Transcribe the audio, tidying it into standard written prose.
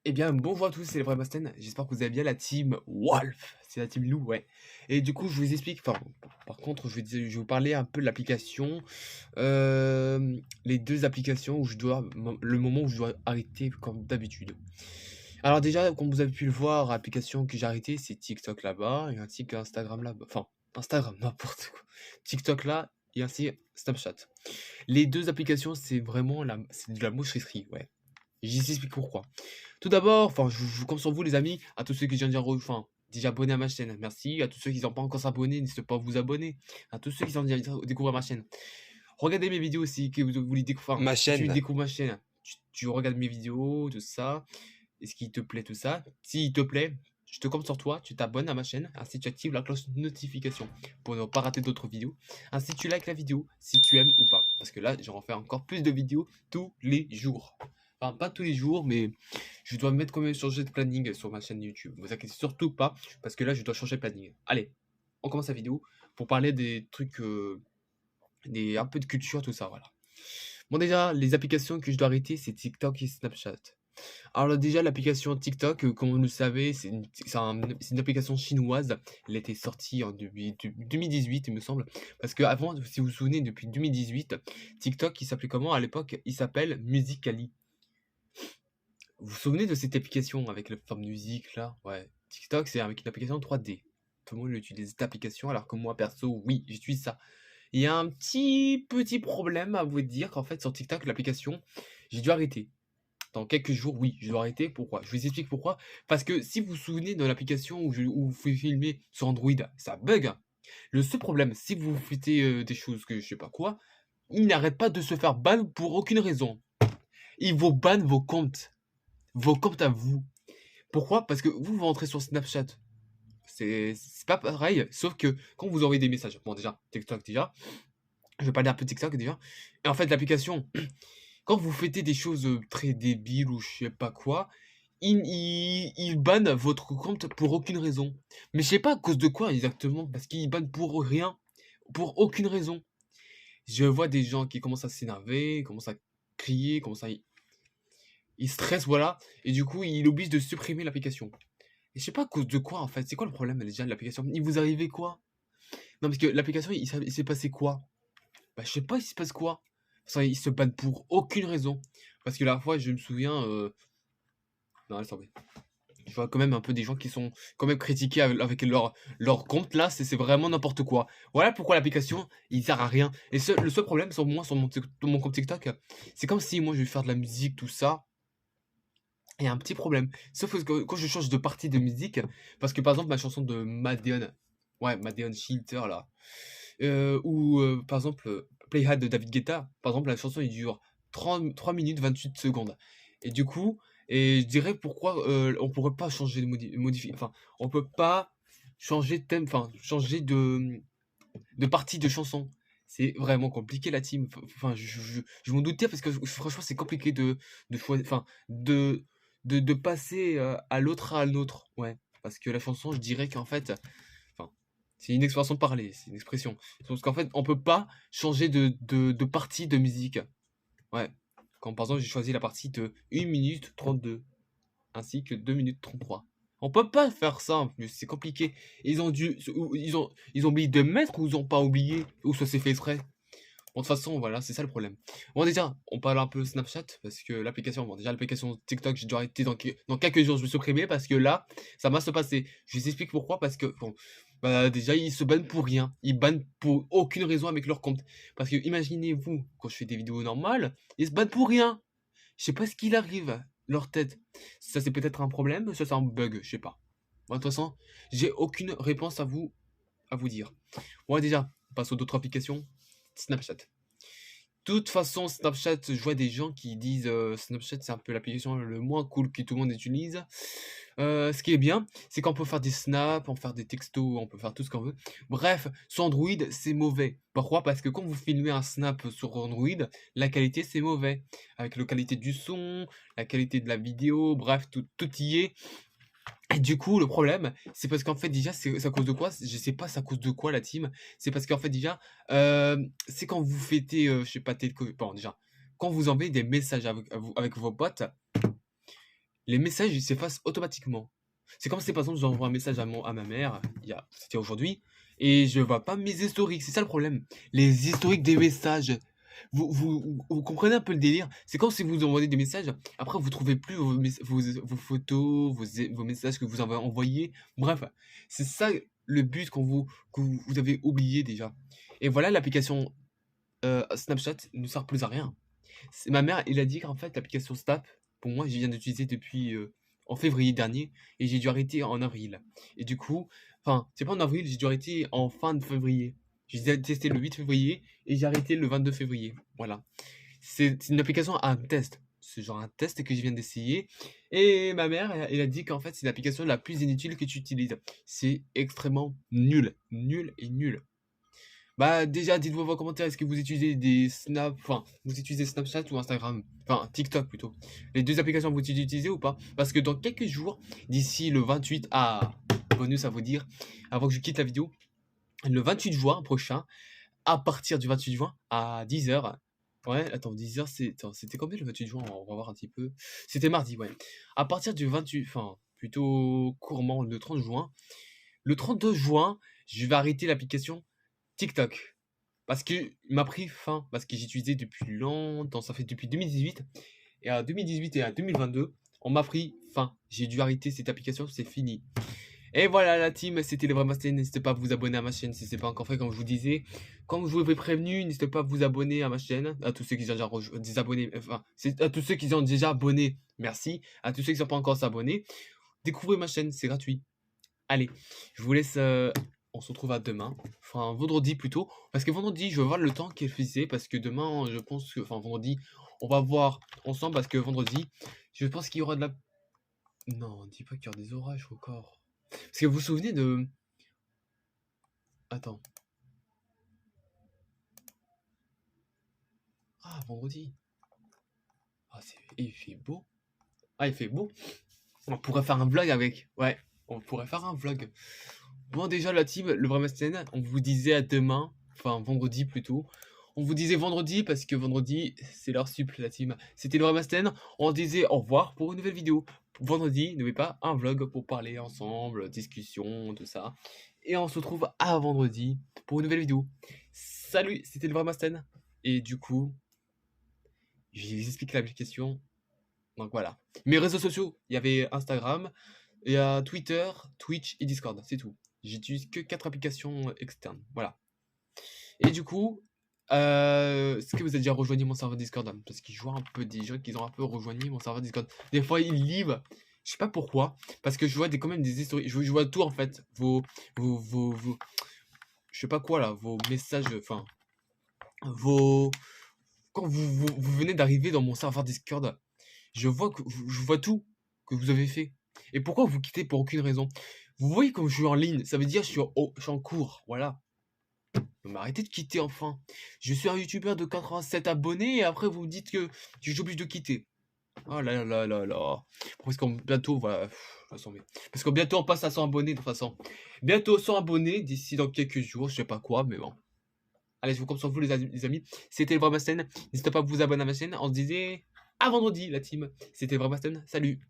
Eh bien, bonjour à tous, c'est le vrai Masten. J'espère que vous allez bien, la team Wolf. C'est la team Loup, ouais. Et du coup, je vous explique. Enfin, par contre, je vais vous parler un peu de l'application. Les deux applications où je dois. Le moment où je dois arrêter, comme d'habitude. Alors, déjà, comme vous avez pu le voir, l'application que j'ai arrêtée, c'est TikTok là-bas et ainsi qu'Instagram là-bas. Enfin, Instagram, n'importe quoi. TikTok là et ainsi Snapchat. Les deux applications, c'est vraiment c'est de la moucherie, ouais. J'explique pourquoi. Tout d'abord, enfin, je compte sur vous, les amis, à tous ceux qui viennent déjà abonnés à ma chaîne. Merci. À tous ceux qui n'ont pas encore s'abonner, n'hésitez pas à vous abonner. À tous ceux qui ont déjà découvert ma chaîne. Regardez mes vidéos aussi, que vous voulez découvrir. Ma Si tu chaîne. découvres ma chaîne, tu regardes mes vidéos, tout ça. Est-ce qu'il te plaît, tout ça? S'il te plaît, je te compte sur toi, tu t'abonnes à ma chaîne, ainsi tu actives la cloche de notification pour ne pas rater d'autres vidéos. Ainsi tu likes la vidéo si tu aimes ou pas. Parce que là, j'en fais encore plus de vidéos tous les jours. Enfin, pas tous les jours, mais je dois mettre quand même changer de planning sur ma chaîne YouTube. Ne vous inquiétez surtout pas, parce que là, je dois changer de planning. Allez, on commence la vidéo pour parler des trucs, un peu de culture, tout ça, voilà. Bon, déjà, les applications que je dois arrêter, c'est TikTok et Snapchat. Alors déjà, l'application TikTok, comme vous le savez, c'est une application chinoise. Elle a été sortie en 2018, il me semble. Parce qu'avant, si vous vous souvenez, depuis 2018, TikTok, il s'appelait comment à l'époque? Il s'appelle Musical.ly. Vous vous souvenez de cette application avec la forme musique là? Ouais. TikTok, c'est avec une application 3D. Tout le monde utilise cette application, alors que moi, perso, oui, j'utilise ça. Il y a un petit problème à vous dire qu'en fait, sur TikTok, l'application, j'ai dû arrêter. Dans quelques jours, oui, je dois arrêter. Pourquoi? Je vous explique pourquoi. Parce que si vous vous souvenez de l'application où vous pouvez filmer sur Android, ça bug. Le seul problème, si vous faites des choses que je sais pas quoi, il n'arrête pas de se faire ban pour aucune raison. Il vous banne vos comptes à vous. Pourquoi? Parce que vous rentrez sur Snapchat. C'est pas pareil, sauf que quand vous envoyez des messages, bon déjà, TikTok déjà, je vais parler un peu de TikTok déjà, et en fait l'application, quand vous faites des choses très débiles ou je sais pas quoi, il banne votre compte pour aucune raison. Mais je sais pas à cause de quoi exactement, parce qu'il banne pour rien, pour aucune raison. Je vois des gens qui commencent à s'énerver, commencent à crier, ils stressent, voilà, et du coup, il oblige de supprimer l'application. Et je sais pas à cause de quoi en fait, c'est quoi le problème déjà de l'application? Il vous arrivait quoi? Non, parce que l'application, il s'est passé quoi? Bah, je sais pas, il se passe quoi? Enfin, ils se battent pour aucune raison. Parce que la fois, je me souviens. Non, laisse tomber. Je vois quand même un peu des gens qui sont quand même critiqués avec leur compte là, c'est vraiment n'importe quoi. Voilà pourquoi l'application, il sert à rien. Et le seul problème sur moi, sur mon compte TikTok, c'est comme si moi je vais faire de la musique, tout ça. Il y a un petit problème. Sauf que quand je change de partie de musique, parce que par exemple, ma chanson de Madeon, ouais, Madeon Shilter là, ou par exemple, Play Hard de David Guetta, par exemple, la chanson il dure 3 minutes 28 secondes. Et du coup, et je dirais pourquoi on pourrait pas changer de modifier, enfin, on peut pas changer de thème, enfin, changer de partie de chanson. C'est vraiment compliqué la team. Enfin, je m'en doutais parce que franchement, c'est compliqué de choisir, enfin, de passer à l'autre. Ouais. Parce que la chanson, je dirais qu'en fait, enfin, c'est une expression de parler, c'est une expression. Parce qu'en fait, on peut pas changer de partie de musique. Ouais. Quand par exemple, j'ai choisi la partie de 1 minute 32 ainsi que 2 minutes 33. On peut pas faire ça en plus, c'est compliqué. Ils ont dû, ils ont oublié de mettre ou ils ont pas oublié, ou ça s'est fait exprès. Bon, de toute façon, voilà, c'est ça le problème. Bon, déjà, on parle un peu Snapchat, parce que l'application, bon, déjà, l'application TikTok, j'ai dû arrêter dans quelques jours, je vais supprimer, parce que là, ça va se passer. Je vous explique pourquoi, parce que, bon, bah, déjà, ils se bannent pour rien. Ils bannent pour aucune raison avec leur compte. Parce que, imaginez-vous, quand je fais des vidéos normales, ils se bannent pour rien. Je sais pas ce qu'il arrive, leur tête. Ça, c'est peut-être un problème, ça, c'est un bug, je sais pas. Bon, de toute façon, j'ai aucune réponse à vous dire. Bon, déjà, on passe aux d'autres applications. Snapchat. De toute façon, Snapchat, je vois des gens qui disent Snapchat, c'est un peu l'application le moins cool que tout le monde utilise. Ce qui est bien, c'est qu'on peut faire des snaps, on peut faire des textos, on peut faire tout ce qu'on veut. Bref, sur Android, c'est mauvais. Pourquoi? Parce que quand vous filmez un snap sur Android, la qualité c'est mauvais. Avec la qualité du son, la qualité de la vidéo, bref, tout y est. Et du coup, le problème, c'est parce qu'en fait, déjà, c'est à cause de quoi? Je sais pas c'est à cause de quoi la team. C'est parce qu'en fait, déjà, c'est quand vous fêtez, je sais pas, bon, déjà. quand vous envoyez des messages avec vos potes, les messages ils s'effacent automatiquement. C'est comme si par exemple j'envoie un message à ma mère, c'était aujourd'hui, et je vois pas mes historiques, c'est ça le problème. Les historiques des messages. Vous comprenez un peu le délire? C'est comme si vous envoyez des messages, après vous trouvez plus vos photos, vos messages que vous avez envoyés. Bref, c'est ça le but que vous avez oublié déjà. Et voilà, l'application Snapchat ne sert plus à rien. Ma mère, il a dit qu'en fait, l'application Snap, pour moi, je viens d'utiliser depuis en février dernier et j'ai dû arrêter en avril. Et du coup, enfin, c'est pas en avril, j'ai dû arrêter en fin de février. J'ai testé le 8 février et j'ai arrêté le 22 février. Voilà. C'est une application à un test. C'est genre un test que je viens d'essayer. Et ma mère, elle a dit qu'en fait, c'est l'application la plus inutile que tu utilises. C'est extrêmement nul. Nul et nul. Bah déjà, dites-moi dans vos commentaires, est-ce que vous utilisez vous utilisez Snapchat ou Instagram? Enfin, TikTok plutôt. Les deux applications, vous utilisez ou pas? Parce que dans quelques jours, d'ici le 28, bonus à vous dire, avant que je quitte la vidéo, le 28 juin prochain, à partir du 28 juin, à 10h, ouais, attends, 10h, c'était combien le 28 juin? On va voir un petit peu. C'était mardi, ouais. À partir du 28, enfin, plutôt couramment le 30 juin, le 32 juin, je vais arrêter l'application TikTok. Parce qu'il m'a pris fin, parce que j'ai utilisé depuis longtemps, ça fait depuis 2018. Et à 2018 et à 2022, on m'a pris fin. J'ai dû arrêter cette application, c'est fini. Et voilà la team, c'était le vrai Master. N'hésitez pas à vous abonner à ma chaîne si ce n'est pas encore fait, comme je vous disais. Comme je vous avais prévenu, n'hésitez pas à vous abonner à ma chaîne. À tous ceux qui sont déjà désabonnés, enfin, à tous ceux qui sont déjà abonnés, merci. À tous ceux qui ne sont pas encore abonnés, découvrez ma chaîne, c'est gratuit. Allez, je vous laisse. On se retrouve à demain. Enfin, vendredi plutôt. Parce que vendredi, je vais voir le temps qu'il faisait. Parce que demain, je pense que. Enfin, vendredi, on va voir ensemble. Parce que vendredi, je pense qu'il y aura de la. Non, dis pas qu'il y aura des orages encore. Parce que vous vous souvenez de. Attends. Ah, vendredi. Ah, il fait beau. Ah, il fait beau. On pourrait faire un vlog avec. Ouais, on pourrait faire un vlog. Bon, déjà, la team, le vrai Masten, on vous disait à demain. Enfin, vendredi plutôt. On vous disait vendredi parce que vendredi, c'est l'heure sup, la team. C'était le vrai Masten. On disait au revoir pour une nouvelle vidéo. Vendredi, n'oubliez pas un vlog pour parler ensemble, discussion, tout ça. Et on se retrouve à vendredi pour une nouvelle vidéo. Salut, c'était le vrai Masten. Et du coup, je vous explique l'application. Donc voilà. Mes réseaux sociaux, il y avait Instagram, il y a Twitter, Twitch et Discord. C'est tout. J'utilise que 4 applications externes. Voilà. Et du coup, est-ce que vous avez déjà rejoint mon serveur Discord? Parce que je vois un peu des gens qui ont un peu rejoint mon serveur Discord. Des fois, ils livrent. Je sais pas pourquoi. Parce que je vois quand même des historiques. Je vois tout en fait. Je sais pas quoi là. Vos messages. Enfin. Quand vous venez d'arriver dans mon serveur Discord, je vois tout que vous avez fait. Et pourquoi vous quittez pour aucune raison? Vous voyez comme je suis en ligne. Ça veut dire que je suis en cours. Voilà. Mais arrêtez de quitter enfin. Je suis un youtubeur de 87 abonnés et après vous me dites que je suis obligé de quitter. Oh là là là là. Parce qu'on bientôt voilà. Parce que bientôt on passe à 100 abonnés de toute façon. Bientôt 100 abonnés d'ici dans quelques jours, je sais pas quoi, mais bon. Allez, je vous compte sur vous les amis. C'était le vrai Masten. N'hésitez pas à vous abonner à ma chaîne. On se disait à vendredi la team. C'était le vrai Masten. Salut.